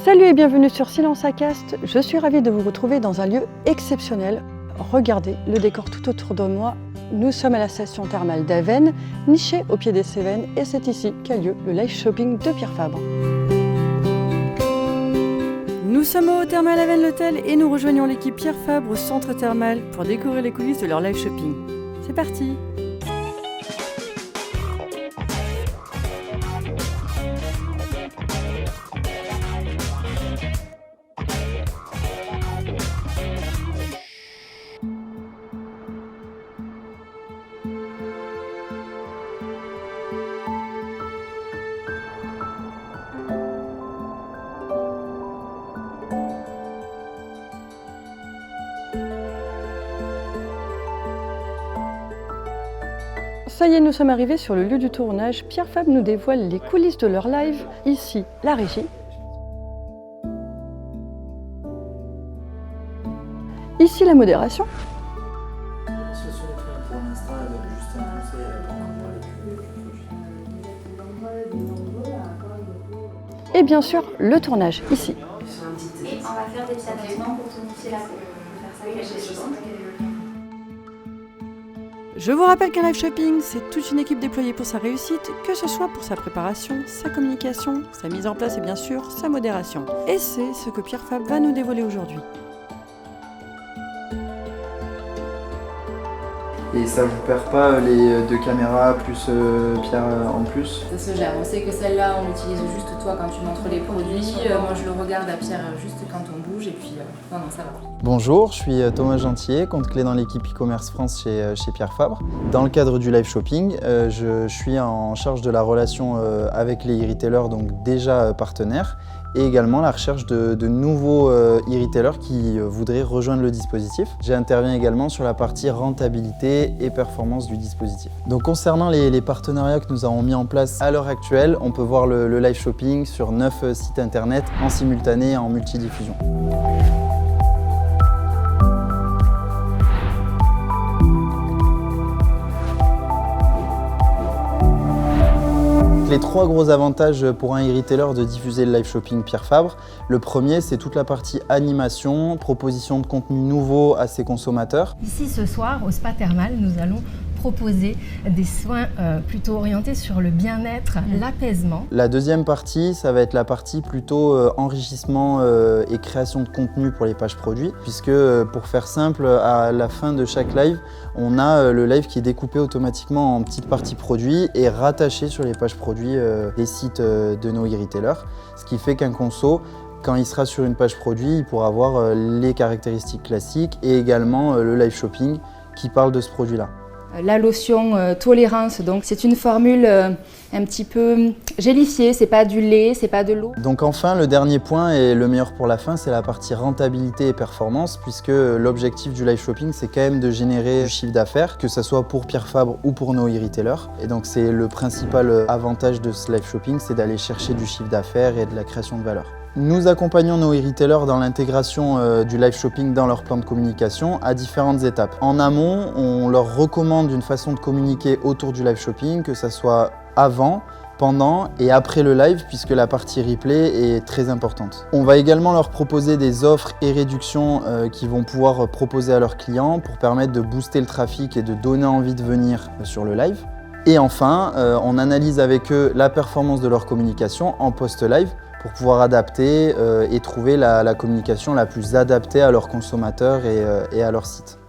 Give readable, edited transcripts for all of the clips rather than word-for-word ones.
Salut et bienvenue sur Silence à Cast. Je suis ravie de vous retrouver dans un lieu exceptionnel. Regardez le décor tout autour de moi. Nous sommes à la station thermale d'Avesnes, nichée au pied des Cévennes, et c'est ici qu'a lieu le live shopping de Pierre Fabre. Nous sommes au Thermal Avesnes l'hôtel et nous rejoignons l'équipe Pierre Fabre au centre thermal pour découvrir les coulisses de leur live shopping. C'est parti! Ça y est, nous sommes arrivés sur le lieu du tournage. Pierre Fabre nous dévoile les coulisses de leur live. Ici, la régie. Ici, la modération. Et bien sûr, le tournage, ici. Et on va faire des petits aménagements pour tonifier la peau. On va faire ça avec la Je vous rappelle qu'un live shopping, c'est toute une équipe déployée pour sa réussite, que ce soit pour sa préparation, sa communication, sa mise en place et bien sûr sa modération. Et c'est ce que Pierre Fabre va nous dévoiler aujourd'hui. Et ça vous perd pas les deux caméras plus Pierre en plus? Ça se gère. On sait que celle-là, on l'utilise juste toi quand tu montres les produits. Moi, je le regarde à Pierre juste quand on bouge et puis non, ça va. Bonjour, je suis Thomas Gentier, compte clé dans l'équipe e-commerce France chez Pierre Fabre. Dans le cadre du live shopping, je suis en charge de la relation avec les e-retailers, donc déjà partenaires, et également la recherche de nouveaux e-retailers qui voudraient rejoindre le dispositif. J'interviens également sur la partie rentabilité et performance du dispositif. Donc concernant les partenariats que nous avons mis en place à l'heure actuelle, on peut voir le live shopping sur 9 sites internet en simultané et en multidiffusion. Les trois gros avantages pour un e-retailer de diffuser le live shopping Pierre Fabre. Le premier, c'est toute la partie animation, proposition de contenu nouveau à ses consommateurs. Ici, ce soir, au Spa Thermal, nous allons proposer des soins plutôt orientés sur le bien-être, l'apaisement. La deuxième partie, ça va être la partie plutôt enrichissement et création de contenu pour les pages produits, puisque pour faire simple, à la fin de chaque live, on a le live qui est découpé automatiquement en petites parties produits et rattaché sur les pages produits des sites de nos e-retailers, ce qui fait qu'un conso, quand il sera sur une page produit, il pourra avoir les caractéristiques classiques et également le live shopping qui parle de ce produit-là. La lotion tolérance, donc c'est une formule un petit peu gélifiée, c'est pas du lait, c'est pas de l'eau. Donc enfin, le dernier point et le meilleur pour la fin, c'est la partie rentabilité et performance, puisque l'objectif du live shopping, c'est quand même de générer du chiffre d'affaires, que ce soit pour Pierre Fabre ou pour nos e-retailers. Et donc c'est le principal avantage de ce live shopping, c'est d'aller chercher du chiffre d'affaires et de la création de valeur. Nous accompagnons nos e-retailers dans l'intégration du live shopping dans leur plan de communication à différentes étapes. En amont, on leur recommande une façon de communiquer autour du live shopping, que ce soit avant, pendant et après le live, puisque la partie replay est très importante. On va également leur proposer des offres et réductions qu'ils vont pouvoir proposer à leurs clients pour permettre de booster le trafic et de donner envie de venir sur le live. Et enfin, on analyse avec eux la performance de leur communication en post-live pour pouvoir adapter et trouver la communication la plus adaptée à leurs consommateurs et à leur site.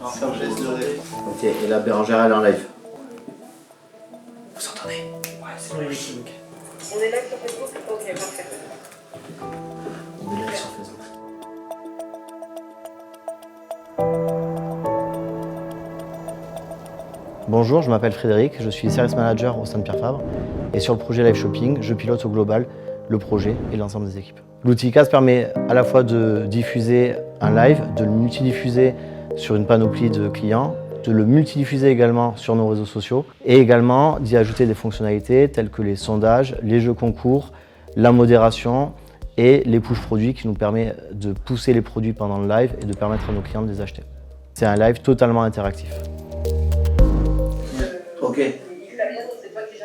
Ok, et là Bérangère elle est en live. Vous entendez? Ouais, c'est le meeting. On est live sur Facebook? Ok, parfait. On est live sur Facebook. Bonjour, je m'appelle Frédéric, je suis service manager au sein de Pierre Fabre et sur le projet Live Shopping, je pilote au global le projet et l'ensemble des équipes. L'outil CAS permet à la fois de diffuser un live, de le multidiffuser sur une panoplie de clients, de le multidiffuser également sur nos réseaux sociaux et également d'y ajouter des fonctionnalités telles que les sondages, les jeux concours, la modération et les push produits qui nous permet de pousser les produits pendant le live et de permettre à nos clients de les acheter. C'est un live totalement interactif. Ok.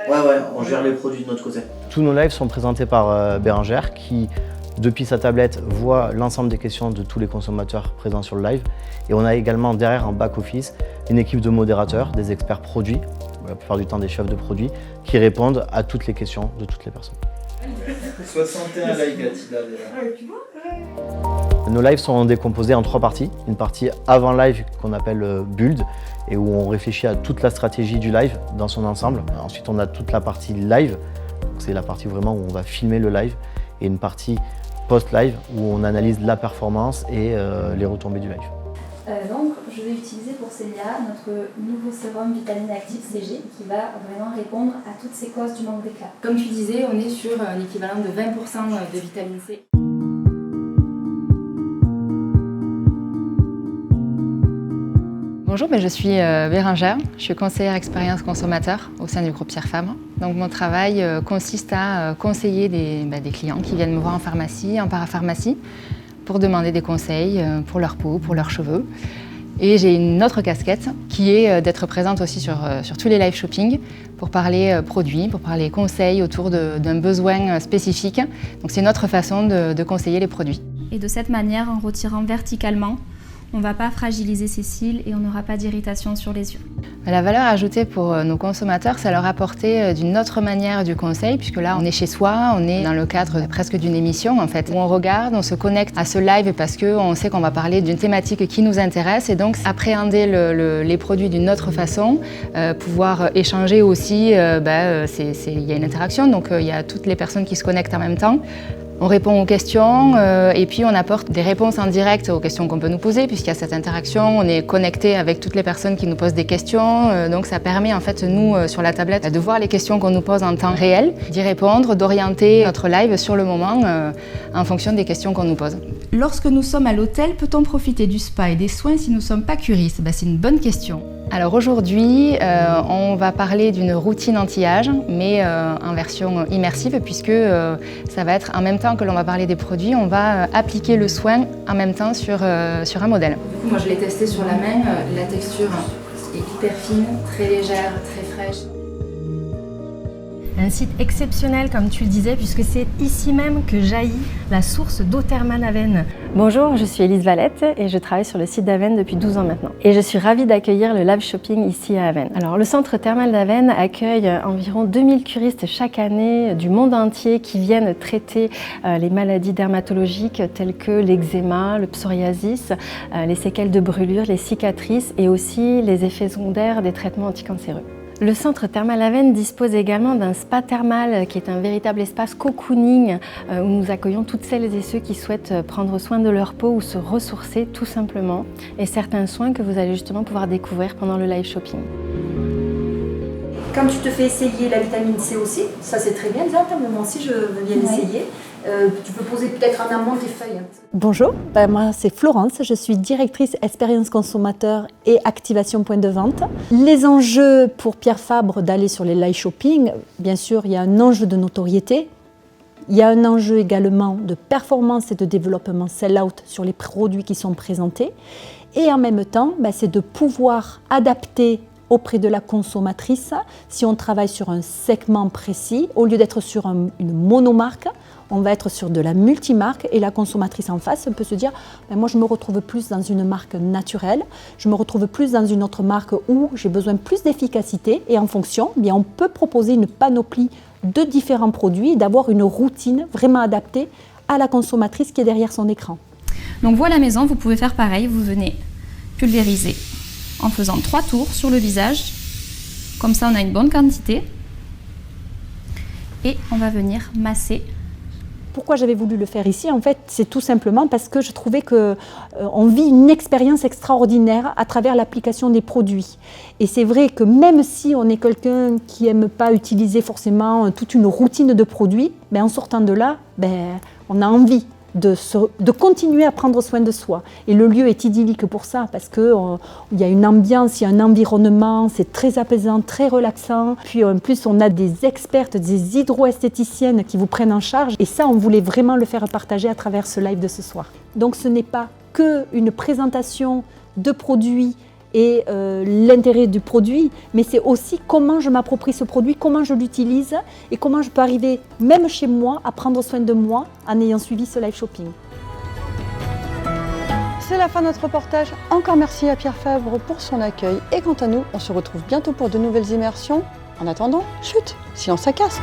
Ouais, on gère les produits de notre côté. Tous nos lives sont présentés par Bérangère qui depuis sa tablette, voit l'ensemble des questions de tous les consommateurs présents sur le live. Et on a également derrière en back-office une équipe de modérateurs, des experts produits, la plupart du temps des chefs de produits, qui répondent à toutes les questions de toutes les personnes. 61 likes, Nos lives sont décomposés en 3 parties. Une partie avant live qu'on appelle build et où on réfléchit à toute la stratégie du live dans son ensemble. Ensuite, on a toute la partie live, c'est la partie vraiment où on va filmer le live, et une partie post-live où on analyse la performance et les retombées du live. Donc, je vais utiliser pour Célia notre nouveau sérum Vitamine Active CG qui va vraiment répondre à toutes ces causes du manque d'éclat. Comme tu disais, on est sur un équivalent de 20% de vitamine C. Bonjour, je suis Bérangère, je suis conseillère expérience consommateur au sein du groupe Pierre Fabre. Donc mon travail consiste à conseiller des clients qui viennent me voir en pharmacie, en parapharmacie, pour demander des conseils pour leur peau, pour leurs cheveux. Et j'ai une autre casquette qui est d'être présente aussi sur tous les live shopping pour parler produits, pour parler conseils autour d'un besoin spécifique. Donc c'est une autre façon de conseiller les produits. Et de cette manière, en retirant verticalement, on ne va pas fragiliser ses cils et on n'aura pas d'irritation sur les yeux. La valeur ajoutée pour nos consommateurs, c'est leur apporter d'une autre manière du conseil, puisque là on est chez soi, on est dans le cadre presque d'une émission en fait, où on regarde, on se connecte à ce live parce qu'on sait qu'on va parler d'une thématique qui nous intéresse et donc appréhender les produits d'une autre façon, pouvoir échanger aussi, il y a une interaction, donc il y a toutes les personnes qui se connectent en même temps. On répond aux questions et puis on apporte des réponses en direct aux questions qu'on peut nous poser puisqu'il y a cette interaction, on est connecté avec toutes les personnes qui nous posent des questions, donc ça permet en fait nous sur la tablette de voir les questions qu'on nous pose en temps réel, d'y répondre, d'orienter notre live sur le moment en fonction des questions qu'on nous pose. Lorsque nous sommes à l'hôtel, peut-on profiter du spa et des soins si nous ne sommes pas curistes? C'est une bonne question. Alors aujourd'hui, on va parler d'une routine anti-âge, mais en version immersive, puisque ça va être en même temps que l'on va parler des produits, on va appliquer le soin en même temps sur un modèle. Du coup, moi je l'ai testé sur la main, la texture est hyper fine, très légère, très fraîche. Un site exceptionnel, comme tu le disais, puisque c'est ici même que jaillit la source d'eau thermale Aven. Bonjour, je suis Elise Valette et je travaille sur le site d'Aven depuis 12 ans maintenant. Et je suis ravie d'accueillir le live shopping ici à Aven. Alors, le centre thermal d'Aven accueille environ 2000 curistes chaque année du monde entier qui viennent traiter les maladies dermatologiques telles que l'eczéma, le psoriasis, les séquelles de brûlure, les cicatrices et aussi les effets secondaires des traitements anticancéreux. Le centre thermal Aven dispose également d'un spa thermal qui est un véritable espace cocooning où nous accueillons toutes celles et ceux qui souhaitent prendre soin de leur peau ou se ressourcer tout simplement, et certains soins que vous allez justement pouvoir découvrir pendant le live shopping. Quand tu te fais essayer la vitamine C aussi, ça c'est très bien, moi aussi je veux bien essayer. Tu peux poser peut-être en amont tes feuilles. Bonjour, moi c'est Florence, je suis directrice expérience consommateur et activation point de vente. Les enjeux pour Pierre Fabre d'aller sur les live shopping, bien sûr il y a un enjeu de notoriété, il y a un enjeu également de performance et de développement sell-out sur les produits qui sont présentés, et en même temps c'est de pouvoir adapter auprès de la consommatrice, si on travaille sur un segment précis, au lieu d'être sur une monomarque, on va être sur de la multimarque et la consommatrice en face peut se dire moi je me retrouve plus dans une marque naturelle, je me retrouve plus dans une autre marque où j'ai besoin plus d'efficacité, et en fonction, on peut proposer une panoplie de différents produits et d'avoir une routine vraiment adaptée à la consommatrice qui est derrière son écran. Donc vous à la maison, vous pouvez faire pareil, vous venez pulvériser en faisant 3 tours sur le visage, comme ça on a une bonne quantité, et on va venir masser. Pourquoi j'avais voulu le faire ici? En fait, c'est tout simplement parce que je trouvais qu'on vit une expérience extraordinaire à travers l'application des produits. Et c'est vrai que même si on est quelqu'un qui n'aime pas utiliser forcément toute une routine de produits, en sortant de là, on a envie de continuer à prendre soin de soi. Et le lieu est idyllique pour ça, parce qu'il y a une ambiance, il y a un environnement, c'est très apaisant, très relaxant. Puis en plus, on a des expertes, des hydroesthéticiennes qui vous prennent en charge. Et ça, on voulait vraiment le faire partager à travers ce live de ce soir. Donc ce n'est pas qu'une présentation de produits et l'intérêt du produit, mais c'est aussi comment je m'approprie ce produit, comment je l'utilise et comment je peux arriver, même chez moi, à prendre soin de moi en ayant suivi ce live shopping. C'est la fin de notre reportage. Encore merci à Pierre Fabre pour son accueil. Et quant à nous, on se retrouve bientôt pour de nouvelles immersions. En attendant, chut, silence à caste.